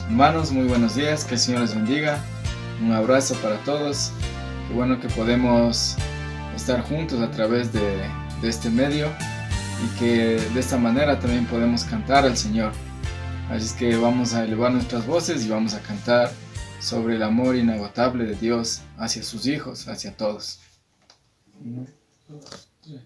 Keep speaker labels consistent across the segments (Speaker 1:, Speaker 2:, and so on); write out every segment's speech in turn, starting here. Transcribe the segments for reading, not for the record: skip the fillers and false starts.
Speaker 1: Hermanos, muy buenos días, que el Señor les bendiga. Un abrazo para todos. Qué bueno que podemos estar juntos a través de este medio y que de esta manera también podemos cantar al Señor. Así es que vamos a elevar nuestras voces y vamos a cantar sobre el amor inagotable de Dios hacia sus hijos, hacia todos. Uno, dos, tres.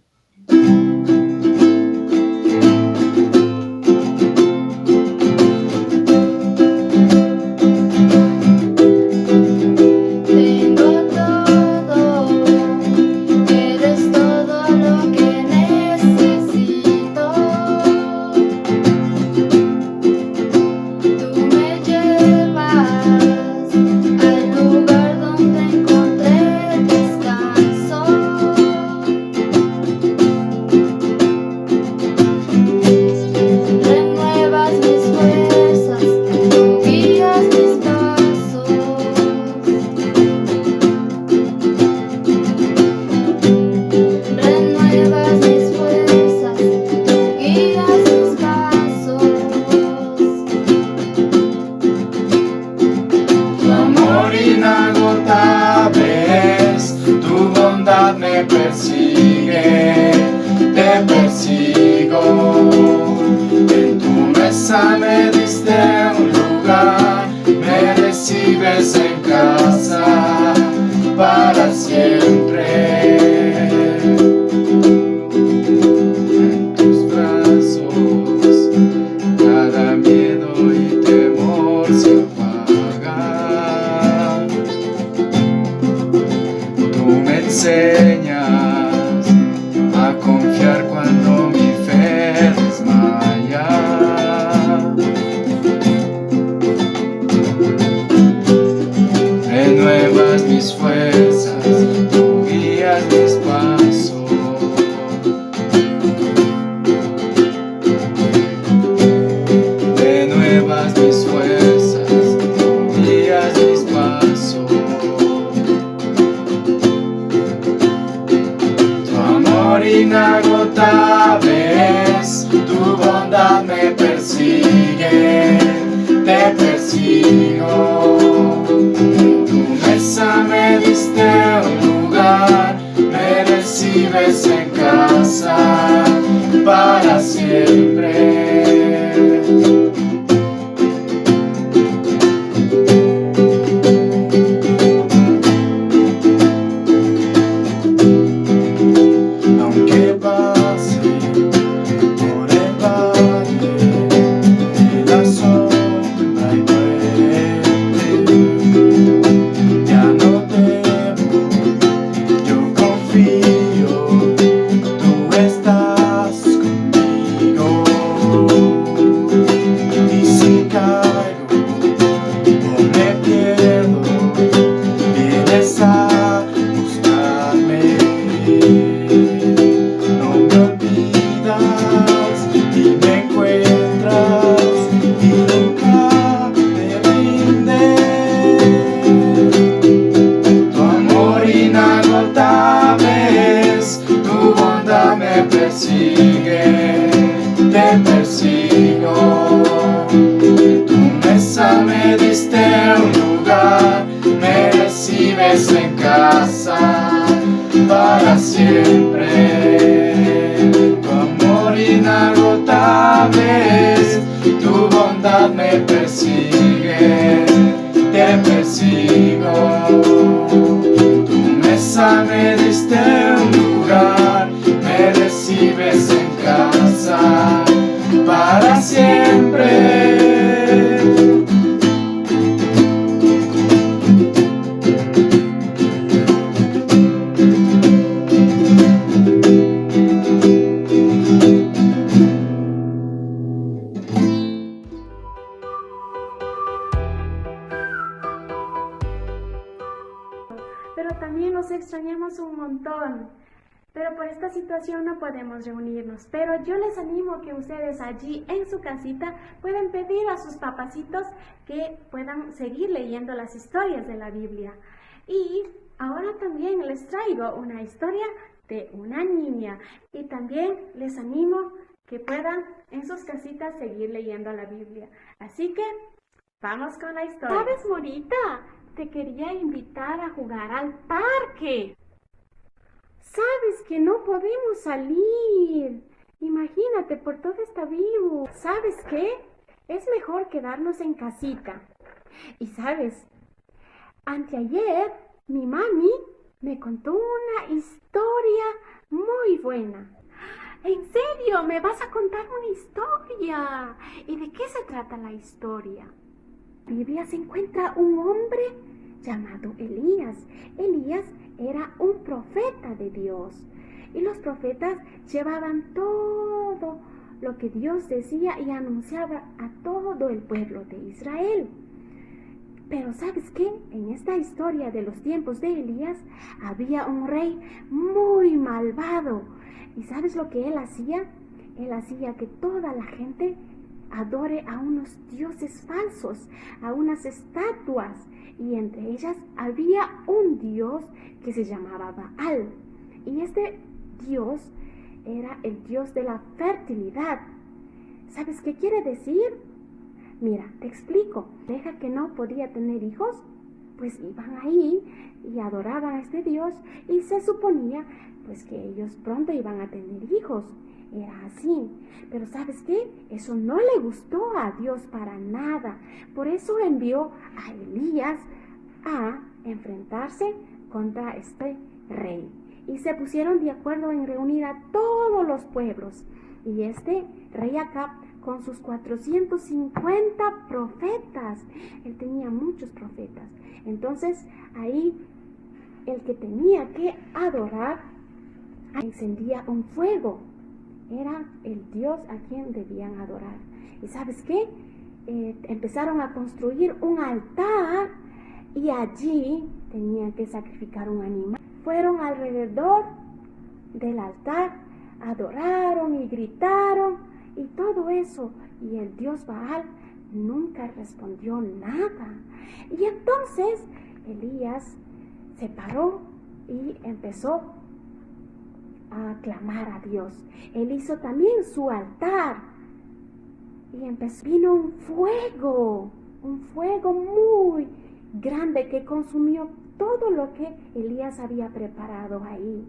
Speaker 1: Te persigo, en tu mesa me diste un lugar, me recibes en casa para siempre. En tus brazos cada miedo y temor se apaga. Tú me enseñas a confiar cuando mi fe desmaya. Renuevas mis fuerzas, tú guías mis pasos. Renuevas mis fuerzas, tú guías mis pasos. Inagotable es, tu bondad me persigue, te persigo. En tu mesa me diste un lugar, me recibes en casa para siempre. Te persigo, en tu mesa me diste un lugar, me recibes en casa para siempre. Tu amor inagotable es, tu bondad me persigue, te persigo. En tu mesa me diste un lugar, me recibes en casa para siempre.
Speaker 2: Pero también nos extrañamos un montón. Pero por esta situación no podemos reunirnos. Pero yo les animo que ustedes allí en su casita pueden pedir a sus papacitos que puedan seguir leyendo las historias de la Biblia. Y ahora también les traigo una historia de una niña. Y también les animo que puedan en sus casitas seguir leyendo la Biblia. Así que Vamos con la historia. ¿Sabes, Morita? Te quería invitar a jugar al parque. Sabes que no podemos salir. Imagínate, por todo está vivo. ¿Sabes qué? Es mejor quedarnos en casita. Y sabes, anteayer mi mami me contó una historia muy buena. ¿En serio? ¿Me vas a contar una historia? ¿Y de qué se trata la historia? En la Biblia se encuentra un hombre llamado Elías. Elías era un profeta de Dios. Y los profetas llevaban todo lo que Dios decía y anunciaba a todo el pueblo de Israel. Pero ¿sabes qué? En esta historia de los tiempos de Elías había un rey muy malvado. ¿Y sabes lo que él hacía? Él hacía que toda la gente adore a unos dioses falsos, a unas estatuas. Y entre ellas había un dios que se llamaba Baal. Y este dios era el dios de la fertilidad. ¿Sabes qué quiere decir? Mira, te explico. Deja que no podía tener hijos, pues iban ahí y adoraban a este dios y se suponía pues que ellos pronto iban a tener hijos. Era así. Pero ¿sabes qué? Eso no le gustó a Dios para nada. Por eso envió a Elías a enfrentarse contra este rey. Y se pusieron de acuerdo en reunir a todos los pueblos. Y este rey Acab, con sus 450 profetas, él tenía muchos profetas. Entonces ahí el que tenía que adorar encendía un fuego. Era el Dios a quien debían adorar. ¿Y sabes qué? Empezaron a construir un altar y allí tenían que sacrificar un animal. Fueron alrededor del altar, adoraron y gritaron y todo eso. Y el dios Baal nunca respondió nada. Y entonces Elías se paró y empezó a clamar a Dios. Él hizo también su altar y vino un fuego muy grande que consumió todo lo que Elías había preparado ahí.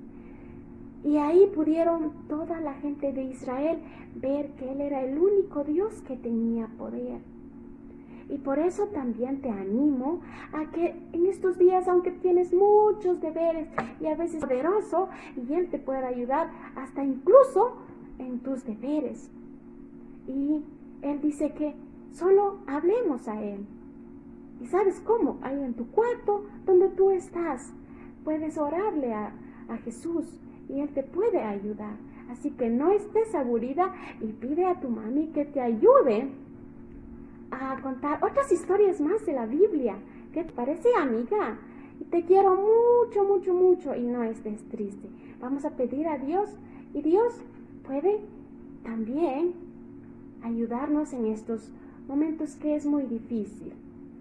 Speaker 2: Y ahí pudieron toda la gente de Israel ver que él era el único Dios que tenía poder. Y por eso también te animo a que en estos días, aunque tienes muchos deberes y a veces poderoso, y Él te puede ayudar hasta incluso en tus deberes. Y Él dice que solo hablemos a Él. ¿Y sabes cómo? Ahí en tu cuarto, donde tú estás, puedes orarle a Jesús y Él te puede ayudar. Así que no estés aburrida y pide a tu mami que te ayude a contar otras historias más de la Biblia. ¿Qué te parece, amiga? Te quiero mucho, mucho, mucho y no estés triste. Vamos a pedir a Dios y Dios puede también ayudarnos en estos momentos que es muy difícil,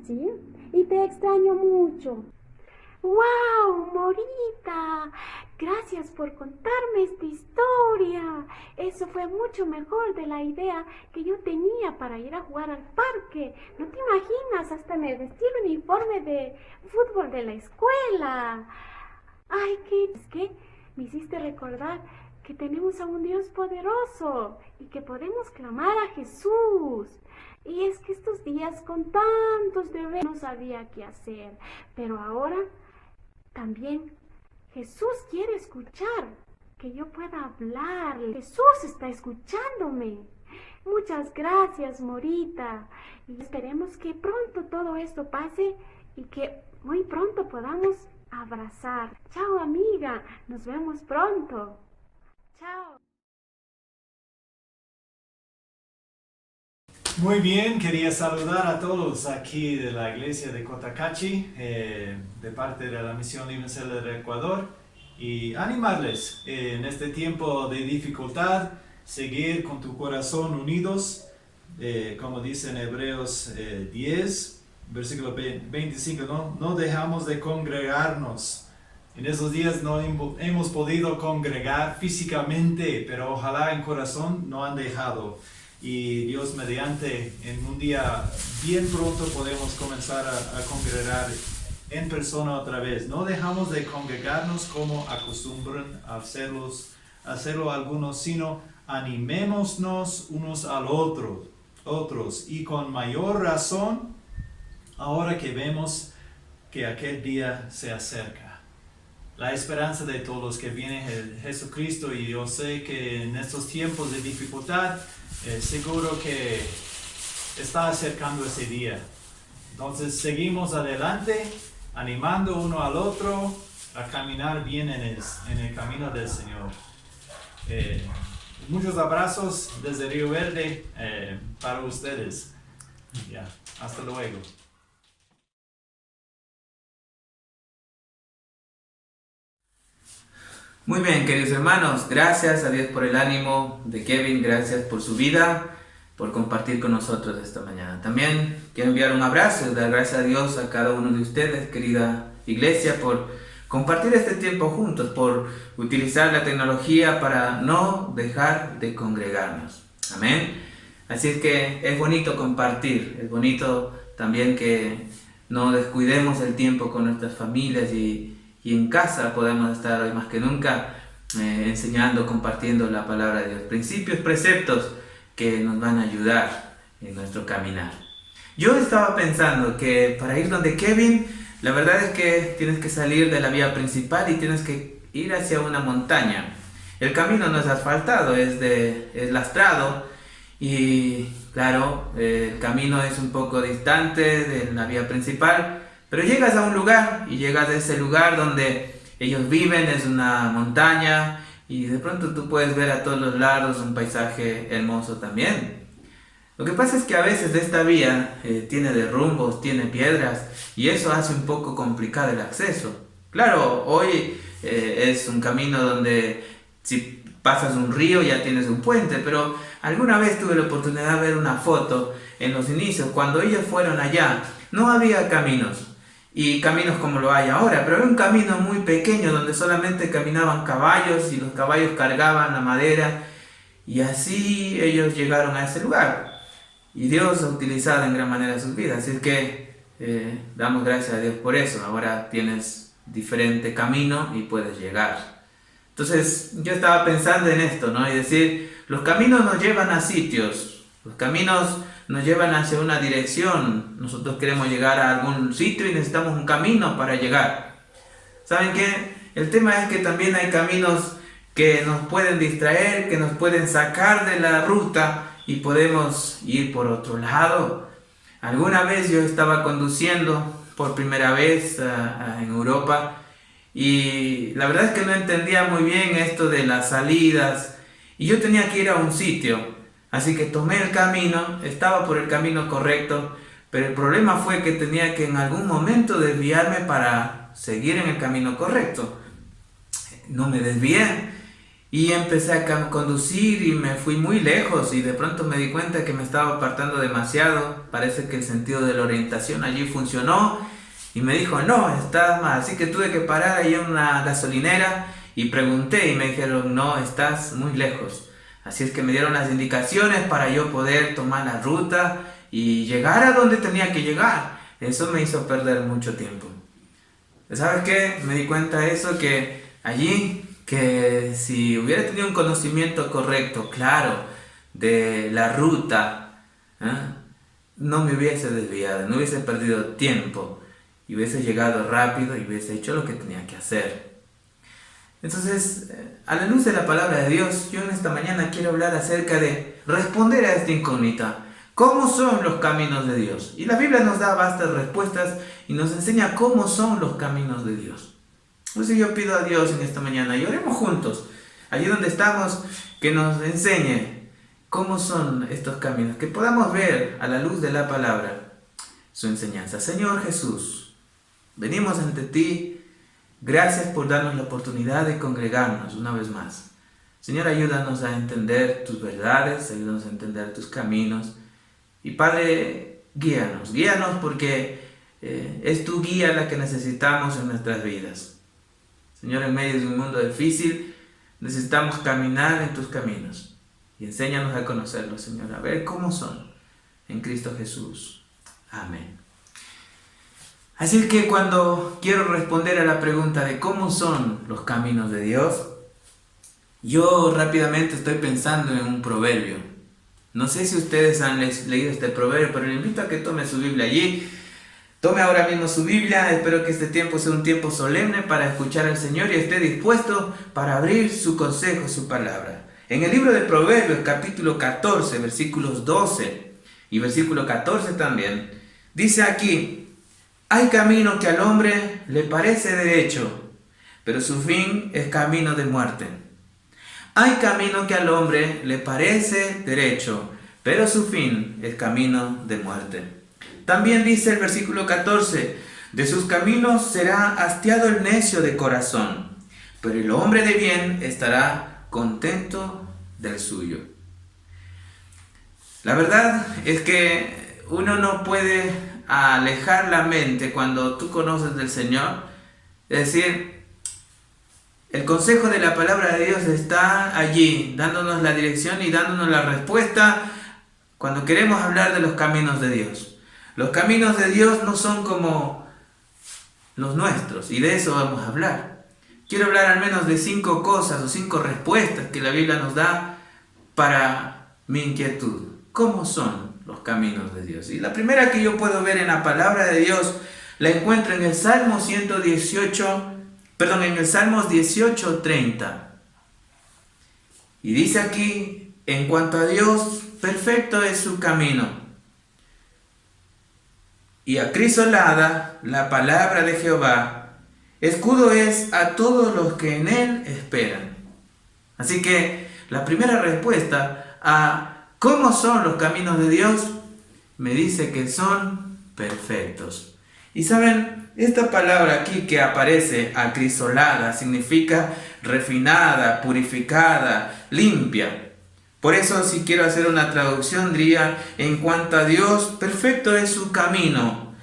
Speaker 2: ¿sí? Y te extraño mucho. ¡Wow, Morita! Gracias por contarme esta historia. Eso fue mucho mejor de la idea que yo tenía para ir a jugar al parque. No te imaginas, hasta me vestí el uniforme de fútbol de la escuela. Ay, es que me hiciste recordar que tenemos a un Dios poderoso y que podemos clamar a Jesús. Y es que estos días con tantos deberes no sabía qué hacer, pero ahora también Jesús quiere escuchar, que yo pueda hablar. Jesús está escuchándome. Muchas gracias, Morita. Y esperemos que pronto todo esto pase y que muy pronto podamos abrazar. Chao, amiga. Nos vemos pronto. Chao.
Speaker 3: Muy bien, quería saludar a todos aquí de la iglesia de Cotacachi, de parte de la Misión Universal del Ecuador, y animarles en este tiempo de dificultad, seguir con tu corazón unidos, como dice en Hebreos 10, versículo 25, no dejamos de congregarnos. En esos días no hemos podido congregar físicamente, pero ojalá en corazón no han dejado. y Dios mediante, en un día bien pronto podemos comenzar a congregar en persona otra vez. No dejamos de congregarnos como acostumbran a hacerlo algunos, sino animémonos unos al otros, y con mayor razón ahora que vemos que aquel día se acerca. La esperanza de todos los que vienen es Jesucristo, y yo sé que en estos tiempos de dificultad seguro que está acercando ese día. Entonces seguimos adelante, animando uno al otro a caminar bien en el camino del Señor. Muchos abrazos desde Río Verde para ustedes. Hasta luego.
Speaker 4: Muy bien, queridos hermanos, gracias a Dios por el ánimo de Kevin, gracias por su vida, por compartir con nosotros esta mañana. También quiero enviar un abrazo y dar gracias a Dios a cada uno de ustedes, querida iglesia, por compartir este tiempo juntos, por utilizar la tecnología para no dejar de congregarnos. Amén. Así es que es bonito compartir, es bonito también que no descuidemos el tiempo con nuestras familias y en casa podemos estar hoy más que nunca enseñando, compartiendo la palabra de Dios. Principios, preceptos que nos van a ayudar en nuestro caminar. Yo estaba pensando que para ir donde Kevin, la verdad es que tienes que salir de la vía principal y tienes que ir hacia una montaña. El camino no es asfaltado, es lastrado y claro, el camino es un poco distante de la vía principal. Pero llegas a un lugar y llegas a ese lugar donde ellos viven, es una montaña y de pronto tú puedes ver a todos los lados un paisaje hermoso también. Lo que pasa es que a veces esta vía tiene derrumbos, tiene piedras y eso hace un poco complicado el acceso. Claro, hoy es un camino donde si pasas un río ya tienes un puente, pero alguna vez tuve la oportunidad de ver una foto en los inicios, cuando ellos fueron allá, no había caminos. Y caminos como lo hay ahora, pero era un camino muy pequeño donde solamente caminaban caballos y los caballos cargaban la madera y así ellos llegaron a ese lugar y Dios ha utilizado en gran manera sus vidas, así que damos gracias a Dios por eso. Ahora tienes diferente camino y puedes llegar. Entonces yo estaba pensando en esto, ¿no? Y decir, los caminos nos llevan a sitios, los caminos nos llevan hacia una dirección. Nosotros queremos llegar a algún sitio y necesitamos un camino para llegar. ¿Saben qué? El tema es que también hay caminos que nos pueden distraer, que nos pueden sacar de la ruta y podemos ir por otro lado. Alguna vez yo estaba conduciendo por primera vez en Europa y la verdad es que no entendía muy bien esto de las salidas y yo tenía que ir a un sitio. Así que tomé el camino, estaba por el camino correcto, pero el problema fue que tenía que en algún momento desviarme para seguir en el camino correcto. No me desvié y empecé a conducir y me fui muy lejos y de pronto me di cuenta que me estaba apartando demasiado. Parece que el sentido de la orientación allí funcionó y me dijo, no, estás mal. Así que tuve que parar ahí en una gasolinera y pregunté y me dijeron, no, estás muy lejos. Así es que me dieron las indicaciones para yo poder tomar la ruta y llegar a donde tenía que llegar. Eso me hizo perder mucho tiempo. ¿Sabes qué? Me di cuenta de eso, que allí, que si hubiera tenido un conocimiento correcto, claro, de la ruta, no me hubiese desviado, no hubiese perdido tiempo y hubiese llegado rápido y hubiese hecho lo que tenía que hacer. Entonces, a la luz de la palabra de Dios, yo en esta mañana quiero hablar acerca de responder a esta incógnita. ¿Cómo son los caminos de Dios? Y la Biblia nos da vastas respuestas y nos enseña cómo son los caminos de Dios. Entonces yo pido a Dios en esta mañana y oremos juntos, allí donde estamos, que nos enseñe cómo son estos caminos, que podamos ver a la luz de la palabra su enseñanza. Señor Jesús, venimos ante ti. Gracias por darnos la oportunidad de congregarnos una vez más. Señor, ayúdanos a entender tus verdades, ayúdanos a entender tus caminos. Y Padre, guíanos porque es tu guía la que necesitamos en nuestras vidas. Señor, en medio de un mundo difícil, necesitamos caminar en tus caminos. y enséñanos a conocerlos, Señor, a ver cómo son en Cristo Jesús. Amén. Así que cuando quiero responder a la pregunta de cómo son los caminos de Dios, yo rápidamente estoy pensando en un proverbio. No sé si ustedes han leído este proverbio, pero le invito a que tome su Biblia allí. Tome ahora mismo su Biblia. Espero que este tiempo sea un tiempo solemne para escuchar al Señor y esté dispuesto para abrir su consejo, su palabra. En el libro de Proverbios, capítulo 14, versículos 12 y versículo 14 también, dice aquí: hay camino que al hombre le parece derecho, pero su fin es camino de muerte. Hay camino que al hombre le parece derecho, pero su fin es camino de muerte. También dice el versículo 14: de sus caminos será hastiado el necio de corazón, pero el hombre de bien estará contento del suyo. La verdad es que uno no puede alejar la mente cuando tú conoces del Señor. Es decir, el consejo de la palabra de Dios está allí, dándonos la dirección y dándonos la respuesta cuando queremos hablar de los caminos de Dios. Los caminos de Dios no son como los nuestros, y de eso vamos a hablar. Quiero hablar al menos de 5 cosas o 5 respuestas que la Biblia nos da para mi inquietud. ¿Cómo son los caminos de Dios? Y la primera que yo puedo ver en la palabra de Dios la encuentro en el Salmos 18:30. Y dice aquí: en cuanto a Dios, perfecto es su camino, y acrisolada la palabra de Jehová, escudo es a todos los que en él esperan. Así que la primera respuesta a ¿cómo son los caminos de Dios? Me dice que son perfectos. Y saben, esta palabra aquí que aparece, acrisolada, significa refinada, purificada, limpia. Por eso, si quiero hacer una traducción, diría: en cuanto a Dios, perfecto es su camino,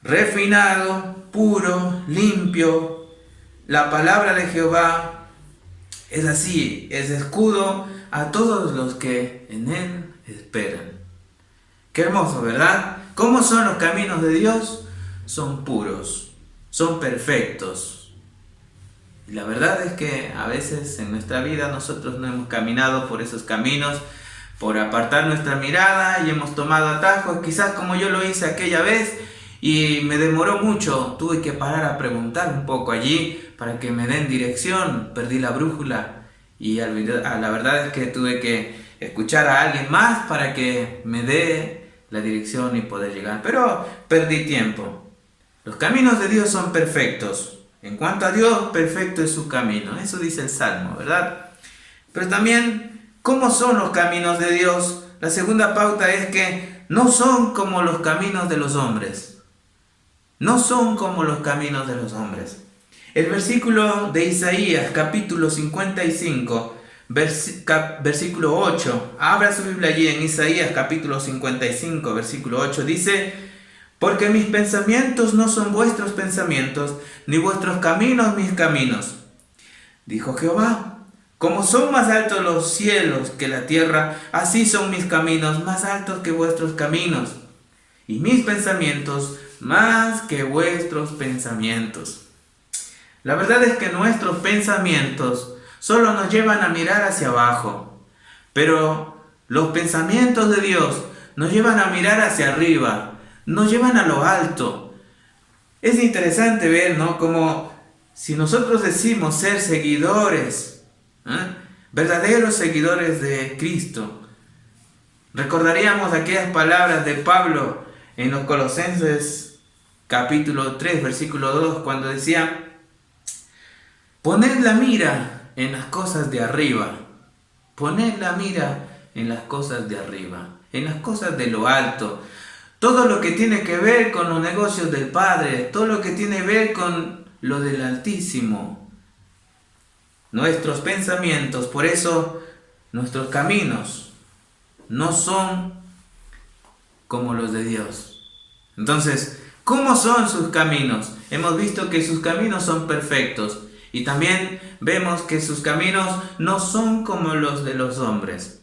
Speaker 4: refinado, puro, limpio. La palabra de Jehová es así, es escudo a todos los que en él esperan. Qué hermoso, ¿verdad? ¿Cómo son los caminos de Dios? Son puros, son perfectos. Y la verdad es que a veces en nuestra vida nosotros no hemos caminado por esos caminos, por apartar nuestra mirada, y hemos tomado atajos, quizás como yo lo hice aquella vez, y me demoró mucho. Tuve que parar a preguntar un poco allí para que me den dirección. Perdí la brújula y la verdad es que tuve que escuchar a alguien más para que me dé la dirección y poder llegar. Pero perdí tiempo. Los caminos de Dios son perfectos. En cuanto a Dios, perfecto es su camino. Eso dice el Salmo, ¿verdad? Pero también, ¿cómo son los caminos de Dios? La segunda pauta es que no son como los caminos de los hombres. No son como los caminos de los hombres. El versículo de Isaías, capítulo 55, versículo 8. Abra su Biblia allí en Isaías, capítulo 55, versículo 8. Dice: porque mis pensamientos no son vuestros pensamientos, ni vuestros caminos mis caminos, dijo Jehová. Como son más altos los cielos que la tierra, así son mis caminos más altos que vuestros caminos, y mis pensamientos más que vuestros pensamientos. La verdad es que nuestros pensamientos solo nos llevan a mirar hacia abajo, pero los pensamientos de Dios nos llevan a mirar hacia arriba, nos llevan a lo alto. Es interesante ver, ¿no?, como si nosotros decimos ser seguidores, verdaderos seguidores de Cristo, recordaríamos aquellas palabras de Pablo en los Colosenses capítulo 3, versículo 2, cuando decía: poned la mira en las cosas de arriba, poned la mira en las cosas de arriba, en las cosas de lo alto. Todo lo que tiene que ver con los negocios del Padre, todo lo que tiene que ver con lo del Altísimo. Nuestros pensamientos, por eso nuestros caminos no son como los de Dios. Entonces, ¿cómo son sus caminos? Hemos visto que sus caminos son perfectos, y también vemos que sus caminos no son como los de los hombres.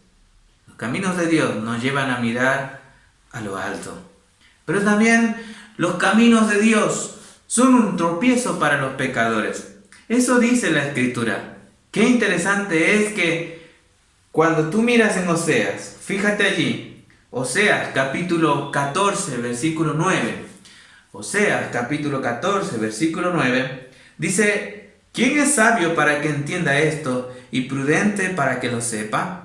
Speaker 4: caminos de Dios nos llevan a mirar a lo alto. Pero también los caminos de Dios son un tropiezo para los pecadores. Eso dice la Escritura. Qué interesante es que cuando tú miras en Oseas, fíjate allí, Oseas capítulo 14, versículo 9. Oseas capítulo 14, versículo 9, dice: ¿quién es sabio para que entienda esto y prudente para que lo sepa?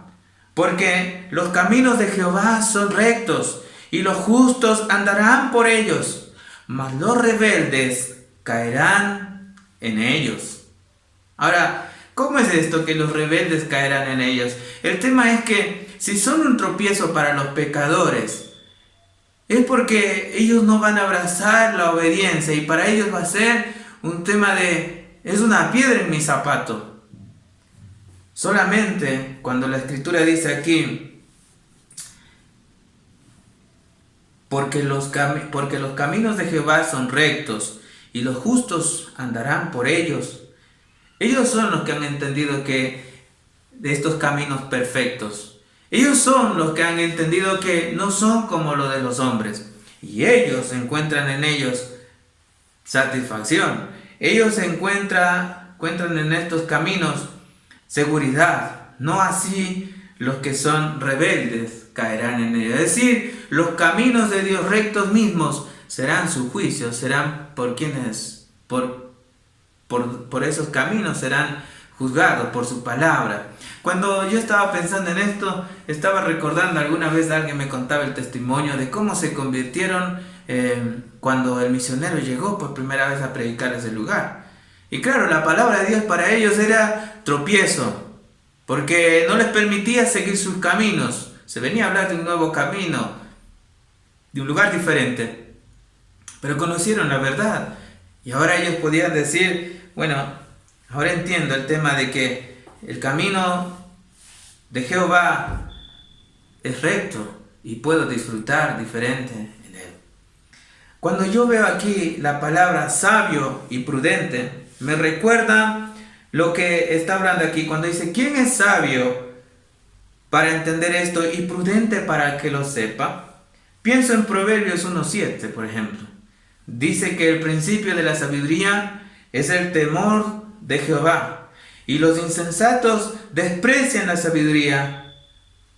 Speaker 4: Porque los caminos de Jehová son rectos y los justos andarán por ellos, mas los rebeldes caerán en ellos. Ahora, ¿cómo es esto que los rebeldes caerán en ellos? El tema es que si son un tropiezo para los pecadores, es porque ellos no van a abrazar la obediencia y para ellos va a ser un tema de, es una piedra en mi zapato. Solamente cuando la Escritura dice aquí, porque los caminos de Jehová son rectos y los justos andarán por ellos. Ellos son los que han entendido que de estos caminos perfectos. Ellos son los que han entendido que no son como los de los hombres. Y ellos encuentran en ellos satisfacción. Ellos encuentran en estos caminos seguridad. No así los que son rebeldes caerán en ellos. Es decir, los caminos de Dios rectos mismos serán su juicio, serán por quienes, por esos caminos serán juzgados por su palabra. Cuando yo estaba pensando en esto, estaba recordando alguna vez alguien me contaba el testimonio de cómo se convirtieron cuando el misionero llegó por primera vez a predicar ese lugar. Y claro, la palabra de Dios para ellos era tropiezo, porque no les permitía seguir sus caminos. Se venía a hablar de un nuevo camino, de un lugar diferente, pero conocieron la verdad. Y ahora ellos podían decir, bueno, ahora entiendo el tema de que el camino de Jehová es recto y puedo disfrutar diferente en él. Cuando yo veo aquí la palabra sabio y prudente, me recuerda lo que está hablando aquí cuando dice: ¿quién es sabio para entender esto y prudente para que lo sepa? Pienso en Proverbios 1:7, por ejemplo. Dice que el principio de la sabiduría es el temor de Jehová, y los insensatos desprecian la sabiduría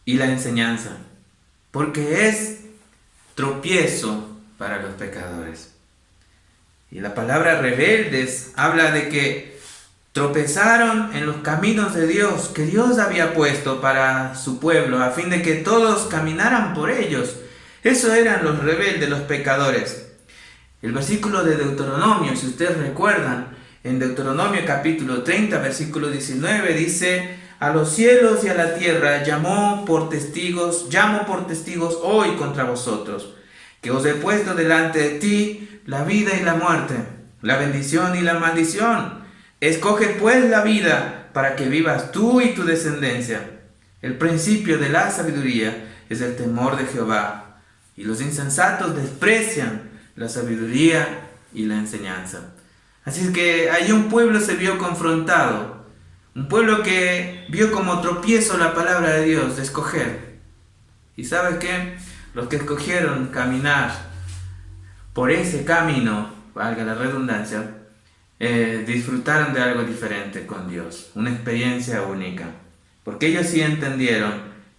Speaker 4: y la enseñanza, porque es tropiezo para los pecadores. Y la palabra rebeldes habla de que tropezaron en los caminos de Dios que Dios había puesto para su pueblo, a fin de que todos caminaran por ellos. Eso eran los rebeldes, los pecadores. El versículo de Deuteronomio, si ustedes recuerdan, en Deuteronomio capítulo 30, versículo 19, dice: a los cielos y a la tierra llamo por testigos hoy contra vosotros, que os he puesto delante de ti la vida y la muerte, la bendición y la maldición. Escoge pues la vida para que vivas tú y tu descendencia. El principio de la sabiduría es el temor de Jehová, y los insensatos desprecian la sabiduría y la enseñanza. Así es que allí un pueblo se vio confrontado, un pueblo que vio como tropiezo la palabra de Dios de escoger. ¿Y sabe qué? Los que escogieron caminar por ese camino, valga la redundancia, disfrutaron de algo diferente con Dios, una experiencia única, porque ellos sí entendieron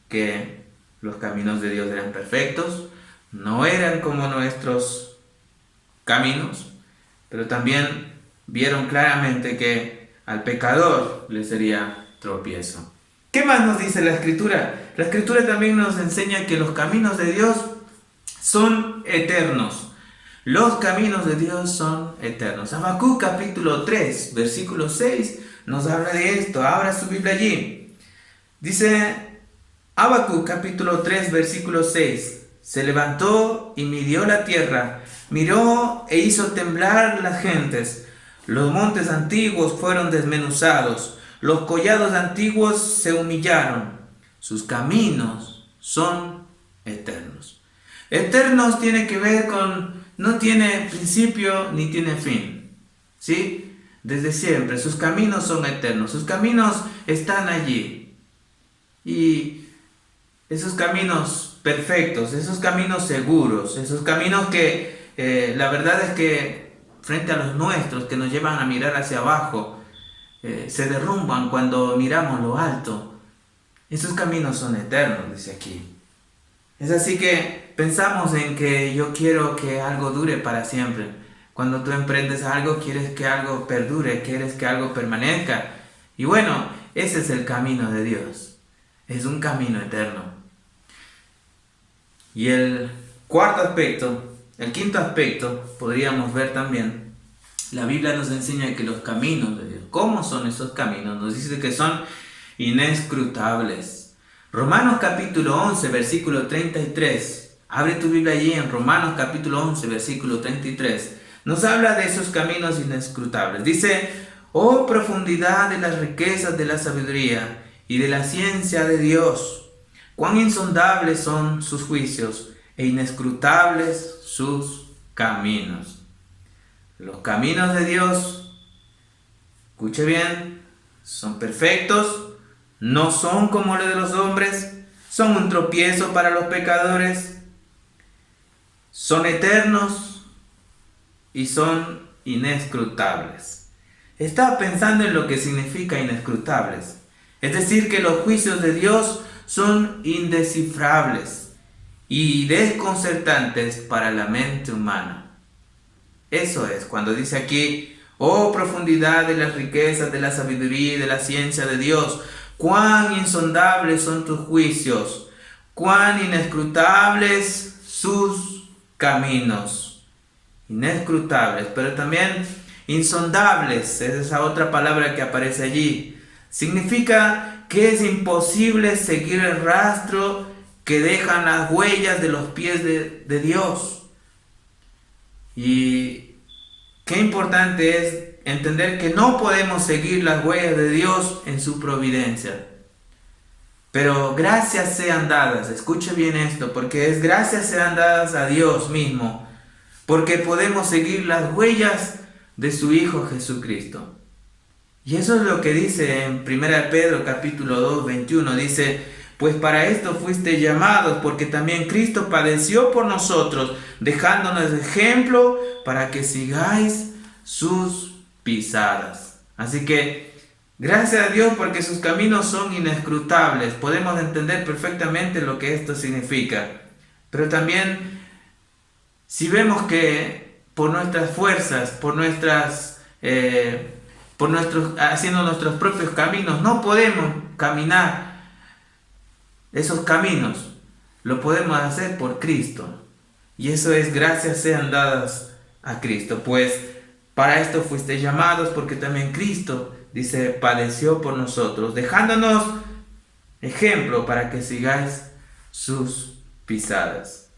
Speaker 4: que los caminos de Dios eran perfectos, no eran como nuestros caminos, pero también vieron claramente que al pecador le sería tropiezo. ¿Qué más nos dice la Escritura? La Escritura también nos enseña que los caminos de Dios son eternos. Los caminos de Dios son eternos. Habacuc capítulo 3, versículo 6 nos habla de esto. Abra su Biblia allí. Dice Habacuc capítulo 3, versículo 6. Se levantó y midió la tierra, miró e hizo temblar las gentes. Los montes antiguos fueron desmenuzados, los collados antiguos se humillaron. Sus caminos son eternos. Eternos tiene que ver con, no tiene principio ni tiene fin, ¿sí? Desde siempre, sus caminos son eternos, sus caminos están allí. Y esos caminos perfectos, esos caminos seguros, esos caminos que la verdad es que frente a los nuestros, que nos llevan a mirar hacia abajo, se derrumban cuando miramos lo alto. Esos caminos son eternos, dice aquí. Es así que pensamos en que yo quiero que algo dure para siempre. Cuando tú emprendes algo, quieres que algo perdure, quieres que algo permanezca. Y bueno, ese es el camino de Dios. Es un camino eterno. Y el quinto aspecto, podríamos ver también, la Biblia nos enseña que los caminos de Dios, ¿cómo son esos caminos? Nos dice que son inescrutables. Romanos capítulo 11, versículo 33. Abre tu Biblia allí en Romanos capítulo 11, versículo 33. Nos habla de esos caminos inescrutables. Dice: oh profundidad de las riquezas de la sabiduría y de la ciencia de Dios, cuán insondables son sus juicios e inescrutables sus caminos. Los caminos de Dios, escuche bien, son perfectos, no son como los de los hombres, son un tropiezo para los pecadores, son eternos y son inescrutables. Estaba pensando en lo que significa inescrutables. Es decir, que los juicios de Dios son indescifrables y desconcertantes para la mente humana. Eso es, cuando dice aquí: oh profundidad de las riquezas de la sabiduría y de la ciencia de Dios, cuán insondables son tus juicios, cuán inescrutables sus caminos. Inescrutables, pero también insondables, es esa otra palabra que aparece allí. Significa que es imposible seguir el rastro que dejan las huellas de los pies de Dios. Y qué importante es entender que no podemos seguir las huellas de Dios en su providencia. Pero gracias sean dadas, escuche bien esto, porque es gracias sean dadas a Dios mismo, porque podemos seguir las huellas de su Hijo Jesucristo. Y eso es lo que dice en 1 Pedro capítulo 2, 21, dice: pues para esto fuiste llamados, porque también Cristo padeció por nosotros, dejándonos ejemplo para que sigáis sus pisadas. Así que, gracias a Dios porque sus caminos son inescrutables. Podemos entender perfectamente lo que esto significa. Pero también, si vemos que por nuestras fuerzas, haciendo nuestros propios caminos, no podemos caminar esos caminos, lo podemos hacer por Cristo. Y eso es gracias sean dadas a Cristo. Pues para esto fuiste llamados, porque también Cristo, dice, padeció por nosotros, dejándonos ejemplo para que sigáis sus pisadas.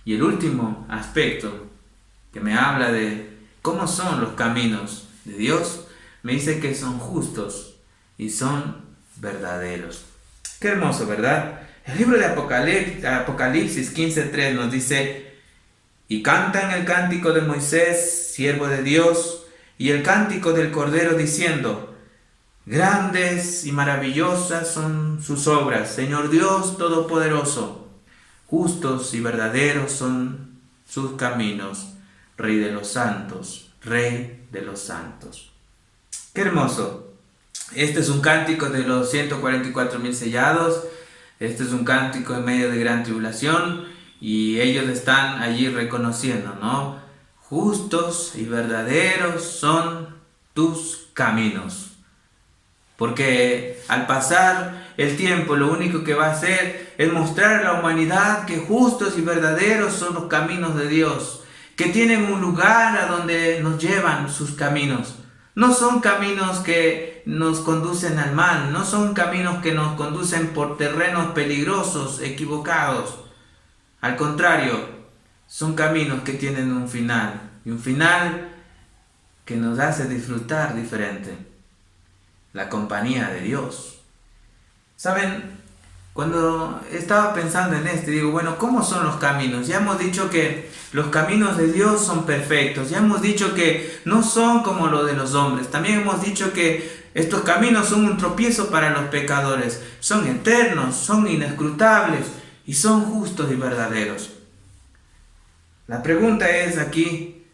Speaker 4: Y el último aspecto que me habla de cómo son los caminos de Dios, me dice que son justos y son verdaderos. Qué hermoso, ¿verdad? El libro de Apocalipsis 15:3 nos dice: y cantan el cántico de Moisés, siervo de Dios, y el cántico del Cordero, diciendo: grandes y maravillosas son sus obras, Señor Dios Todopoderoso. Justos y verdaderos son sus caminos, Rey de los santos, Rey de los santos. Qué hermoso. Este es un cántico de los 144,000 sellados. Este es un cántico en medio de gran tribulación. Y ellos están allí reconociendo, ¿no? Justos y verdaderos son tus caminos. Porque al pasar el tiempo, lo único que va a hacer es mostrar a la humanidad que justos y verdaderos son los caminos de Dios, que tienen un lugar a donde nos llevan sus caminos. No son caminos que nos conducen al mal, no son caminos que nos conducen por terrenos peligrosos, equivocados. Al contrario, son caminos que tienen un final, y un final que nos hace disfrutar diferente. La compañía de Dios. ¿Saben? cuando estaba pensando en esto, digo, bueno, ¿cómo son los caminos? Ya hemos dicho que los caminos de Dios son perfectos, ya hemos dicho que no son como los de los hombres, también hemos dicho que estos caminos son un tropiezo para los pecadores, son eternos, son inescrutables y son justos y verdaderos. La pregunta es aquí,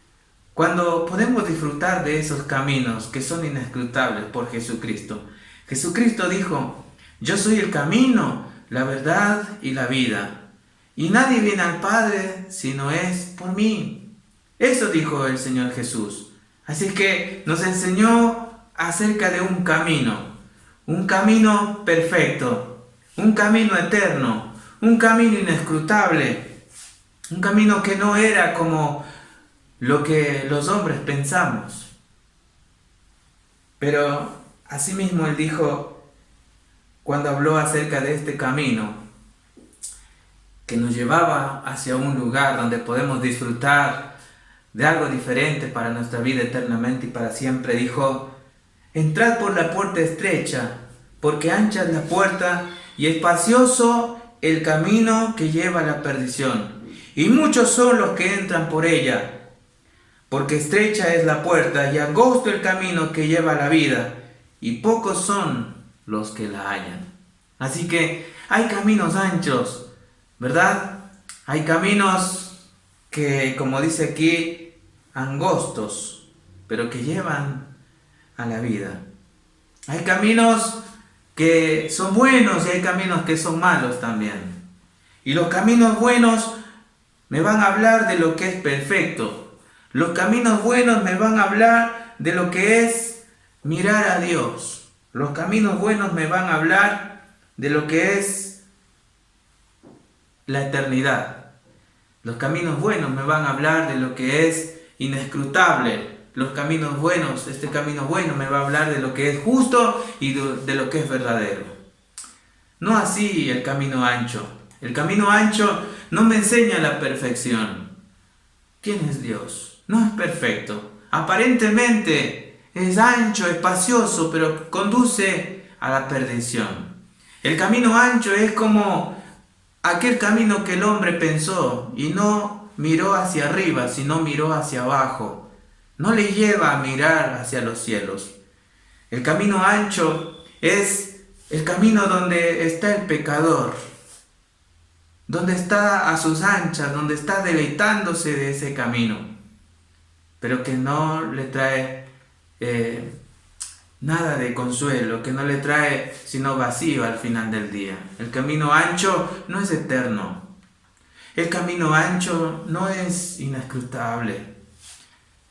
Speaker 4: cuando podemos disfrutar de esos caminos que son inescrutables por Jesucristo. Jesucristo dijo, yo soy el camino, la verdad y la vida, y nadie viene al Padre si no es por mí. Eso dijo el Señor Jesús. Así que nos enseñó acerca de un camino perfecto, un camino eterno, un camino inescrutable, un camino que no era como lo que los hombres pensamos. Pero asimismo Él dijo, cuando habló acerca de este camino, que nos llevaba hacia un lugar donde podemos disfrutar de algo diferente para nuestra vida eternamente y para siempre, dijo, entrad por la puerta estrecha, porque ancha es la puerta y espacioso el camino que lleva a la perdición, y muchos son los que entran por ella, porque estrecha es la puerta y angosto el camino que lleva a la vida, y pocos son los que la hallan. Así que hay caminos anchos, ¿verdad? Hay caminos que, como dice aquí, angostos, pero que llevan a la vida. Hay caminos que son buenos y hay caminos que son malos también. Y los caminos buenos me van a hablar de lo que es perfecto. Los caminos buenos me van a hablar de lo que es mirar a Dios. Los caminos buenos me van a hablar de lo que es la eternidad. Los caminos buenos me van a hablar de lo que es inescrutable. Los caminos buenos, este camino bueno me va a hablar de lo que es justo y de lo que es verdadero. No así el camino ancho. El camino ancho no me enseña la perfección. ¿Quién es Dios? No es perfecto. Aparentemente es ancho, espacioso, pero conduce a la perdición. El camino ancho es como aquel camino que el hombre pensó y no miró hacia arriba, sino miró hacia abajo. No le lleva a mirar hacia los cielos. El camino ancho es el camino donde está el pecador, donde está a sus anchas, donde está deleitándose de ese camino, pero que no le trae nada de consuelo, que no le trae sino vacío al final del día. El camino ancho no es eterno. El camino ancho no es inescrutable.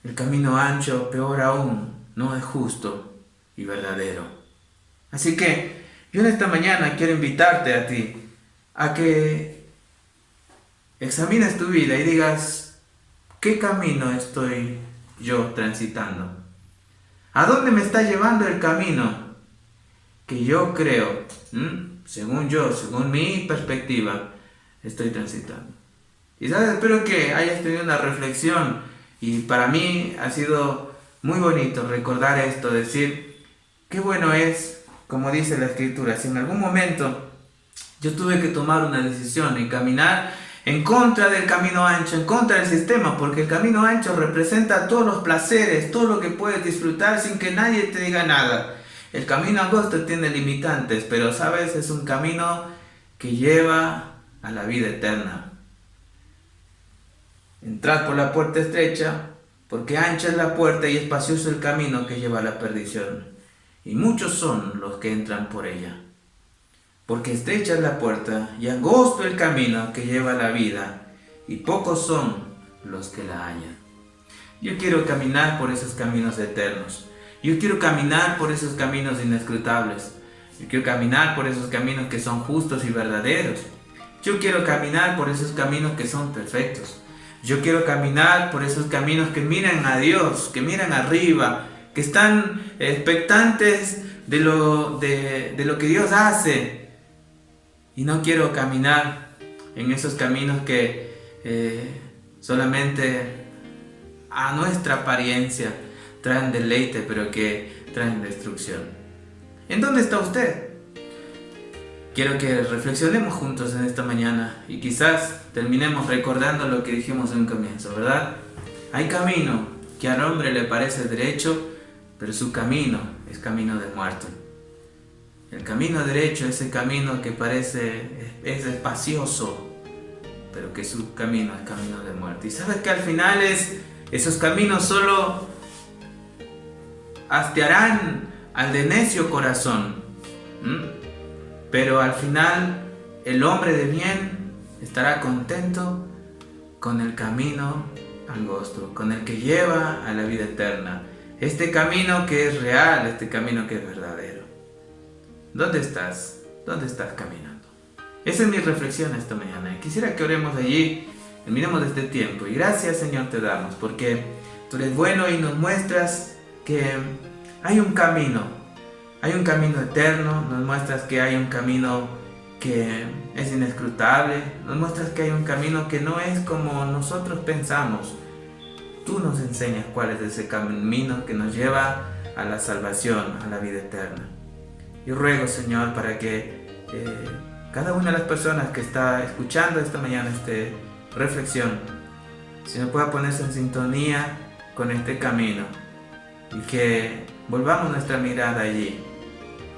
Speaker 4: El camino ancho, peor aún, no es justo y verdadero. Así que yo en esta mañana quiero invitarte a ti a que examines tu vida y digas, ¿qué camino estoy yo transitando? ¿A dónde me está llevando el camino que yo creo, según mi perspectiva, estoy transitando? Y sabes, espero que hayas tenido una reflexión y para mí ha sido muy bonito recordar esto, decir, qué bueno es, como dice la Escritura, si en algún momento yo tuve que tomar una decisión y caminar en contra del camino ancho, en contra del sistema, porque el camino ancho representa todos los placeres, todo lo que puedes disfrutar sin que nadie te diga nada. El camino angosto tiene limitantes, pero sabes, es un camino que lleva a la vida eterna. Entrad por la puerta estrecha, porque ancha es la puerta y espacioso el camino que lleva a la perdición, y muchos son los que entran por ella. Porque estrecha es la puerta y angosto el camino que lleva a la vida, y pocos son los que la hallan. Yo quiero caminar por esos caminos eternos. Yo quiero caminar por esos caminos inescrutables. Yo quiero caminar por esos caminos que son justos y verdaderos. Yo quiero caminar por esos caminos que son perfectos. Yo quiero caminar por esos caminos que miran a Dios, que miran arriba, que están expectantes de lo que Dios hace. Y no quiero caminar en esos caminos que solamente a nuestra apariencia traen deleite, pero que traen destrucción. ¿En dónde está usted? quiero que reflexionemos juntos en esta mañana y quizás terminemos recordando lo que dijimos en un comienzo, ¿verdad? Hay camino que al hombre le parece derecho, pero su camino es camino de muerte. El camino derecho es el camino que es espacioso, pero que su camino es camino de muerte. Y sabes que al final esos caminos solo hastiarán al de necio corazón. Pero al final el hombre de bien estará contento con el camino angosto, con el que lleva a la vida eterna. Este camino que es real, este camino que es verdadero. ¿Dónde estás? ¿Dónde estás caminando? Esa es mi reflexión esta mañana. Y quisiera que oremos allí, terminemos de este tiempo. Y gracias, Señor, te damos, porque tú eres bueno y nos muestras que hay un camino eterno, nos muestras que hay un camino que es inescrutable, nos muestras que hay un camino que no es como nosotros pensamos. Tú nos enseñas cuál es ese camino que nos lleva a la salvación, a la vida eterna. Yo ruego, Señor, para que cada una de las personas que está escuchando esta mañana esta reflexión, Señor, pueda ponerse en sintonía con este camino y que volvamos nuestra mirada allí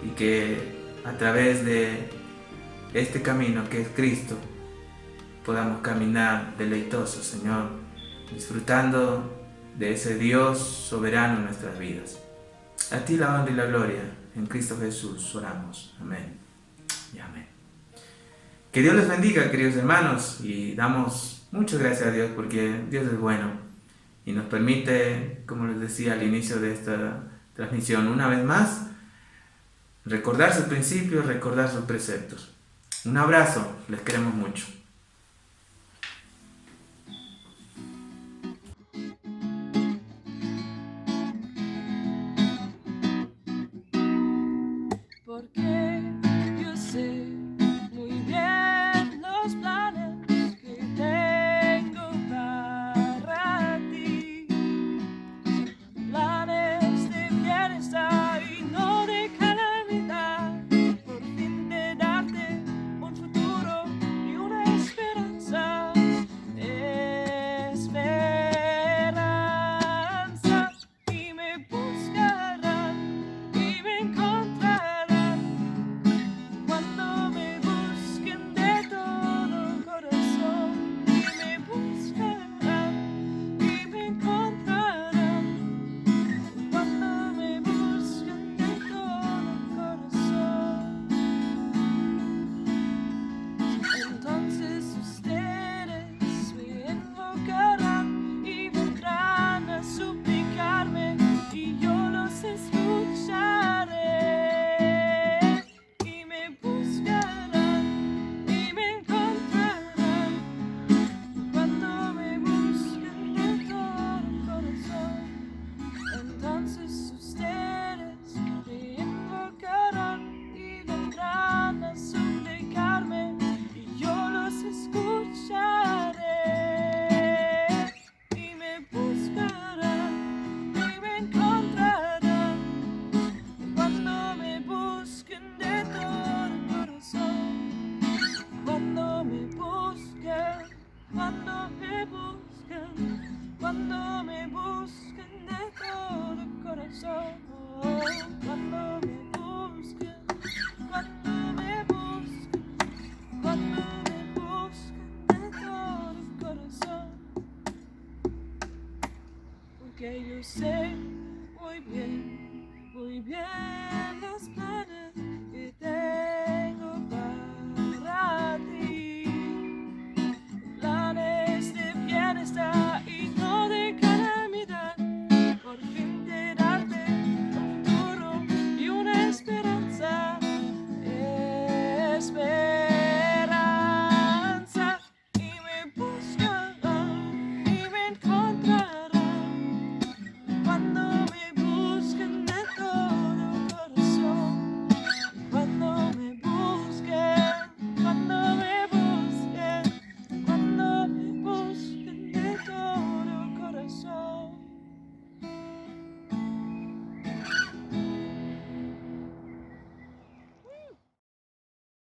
Speaker 4: y que a través de este camino que es Cristo podamos caminar deleitosos, Señor, disfrutando de ese Dios soberano en nuestras vidas. A ti la honra y la gloria, en Cristo Jesús oramos. Amén y amén. Que Dios les bendiga, queridos hermanos, y damos muchas gracias a Dios porque Dios es bueno y nos permite, como les decía al inicio de esta transmisión, una vez más, recordar sus principios, recordar sus preceptos. Un abrazo, les queremos mucho.
Speaker 5: Porque yo sé muy bien los planes que tengo para ti, planes de bienestar y no de calamidad, por fin de darte un futuro y una esperanza, y me buscarán y me encontrarán cuando me busquen de todo corazón, y me buscarán y me encontrarán cuando me busquen de todo corazón. Entonces ustedes me invocarán y vendrán a suplicarme y yo los escucharé, y me buscarán y me encontrarán cuando me busquen de todo corazón. Entonces ustedes me invocarán y vendrán a suplicarme y yo los escucharé, y me buscarán y me encontrarán cuando me busquen de todo corazón. Cuando me busquen, cuando me busquen, cuando me busquen de todo corazón. Cuando me busquen, cuando me busquen, cuando me busquen de todo corazón. Porque yo sé muy bien los planes